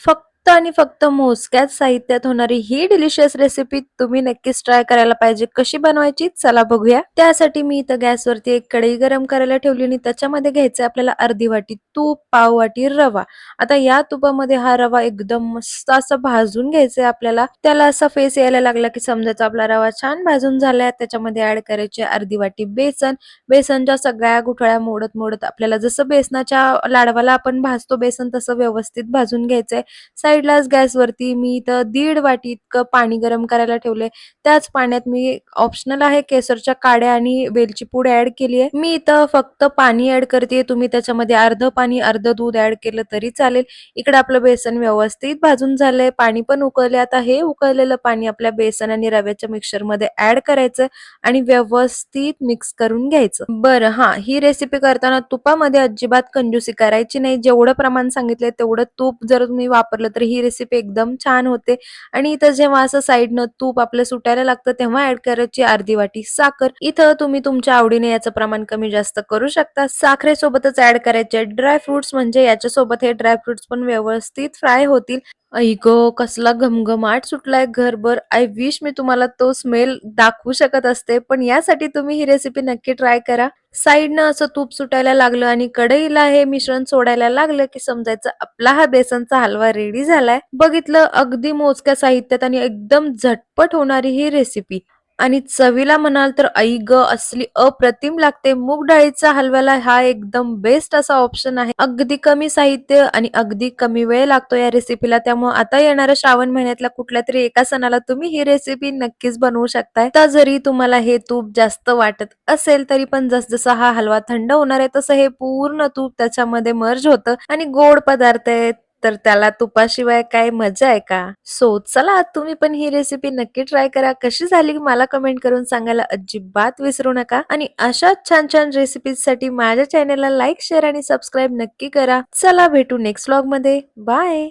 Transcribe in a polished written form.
फक्त आणि फक्त मोजक्याच साहित्यात होणारी ही डिलिशियस रेसिपी तुम्ही नक्कीच ट्राय करायला पाहिजे. कशी बनवायची चला बघूया. त्यासाठी मी इथं गॅसवरती एक कढई गरम करायला ठेवली आणि त्याच्यामध्ये घ्यायचं आपल्याला अर्धी वाटी तूप, पाव वाटी रवा. आता या तुपामध्ये हा रवा एकदम मस्त असं भाजून घ्यायचा आपल्याला. त्याला असा फेस यायला लागला की समजायचा आपला रवा छान भाजून झालाय. त्याच्यामध्ये ऍड करायचे अर्धी वाटी बेसन. बेसनच्या सगळ्या गुठळ्या मोडत मोडत आपल्याला जसं बेसनाच्या लाडवाला आपण भाजतो बेसन तसं व्यवस्थित भाजून घ्यायचंय. साईडलाच गॅसवरती मी इथं 1.5 वाटी इतकं पाणी गरम करायला ठेवलंय. त्याच पाण्यात मी ऑप्शनल आहे केसरच्या काड्या आणि वेलची पूड ॲड केली आहे. मी इथं फक्त पाणी ॲड करतेय. तुम्ही त्याच्यामध्ये अर्धं पाणी अर्धं दूध ॲड केलं तरी चालेल. इकडे आपलं बेसन व्यवस्थित भाजून झालंय. पाणी पण उकळले. आता हे उकळलेलं पाणी आपल्या बेसन आणि रव्याच्या मिक्सचरमध्ये ॲड करायचं आणि व्यवस्थित मिक्स करून घ्यायचं. बरं हां, ही रेसिपी करताना तुपामध्ये अजिबात कंजूसी करायची नाही. जेवढं प्रमाण सांगितलंय तेवढं तूप जर तुम्ही वापरलं तर ही रेसिपी एकदम छान होते. आणि इथं जेव्हा असं साईडनं तूप आपलं सुटायला लागतं तेव्हा ॲड करायची अर्धी वाटी साखर. इथं तुम्ही तुमच्या आवडीने याचं प्रमाण कमी जास्त करू शकता. साखरेसोबतच ॲड करायचे ड्राय फ्रुट्स म्हणजे याच्यासोबत हे ड्राय फ्रुट्स पण व्यवस्थित फ्राय होतील. आई गं! कसला घमघमाट सुटलाय घरभर. आय विश मी तुम्हाला तो स्मेल दाखवू शकत असते. पण यासाठी तुम्ही ही रेसिपी नक्की ट्राय करा. साईडनं असं तूप सुटायला लागलं आणि कढईला हे मिश्रण सोडायला लागलं की समजायचं आपला हा बेसनचा हलवा रेडी झालाय. बघितलं अगदी मोजक्या साहित्यात आणि एकदम झटपट होणारी ही रेसिपी. आणि चवीला म्हणाल तर आई गं असली अप्रतिम लागते. मूग डाळीचा हलव्याला हा एकदम बेस्ट असा ऑप्शन आहे. अगदी कमी साहित्य आणि अगदी कमी वेळ लागतो या रेसिपीला. त्यामुळे आता येणाऱ्या श्रावण महिन्यातल्या कुठल्यातरी एका सणाला तुम्ही ही रेसिपी नक्कीच बनवू शकताय. तर जरी तुम्हाला हे तूप जास्त वाटत असेल तरी पण जसजसा हा हलवा थंड होणार आहे तसं हे पूर्ण तूप त्याच्यामध्ये मर्ज होतं आणि गोड पदार्थ आहे तर त्याला तुपाशिवाय काय मजा आहे का? सो चला तुम्ही पण ही रेसिपी नक्की ट्राय करा. कशी झाली मला कमेंट करून सांगायला अजिबात विसरू नका आणि अशाच छान छान रेसिपीजसाठी माझ्या चॅनलला लाईक, शेअर आणि सबस्क्राईब नक्की करा. चला भेटू नेक्स्ट व्लॉग मध्ये. बाय.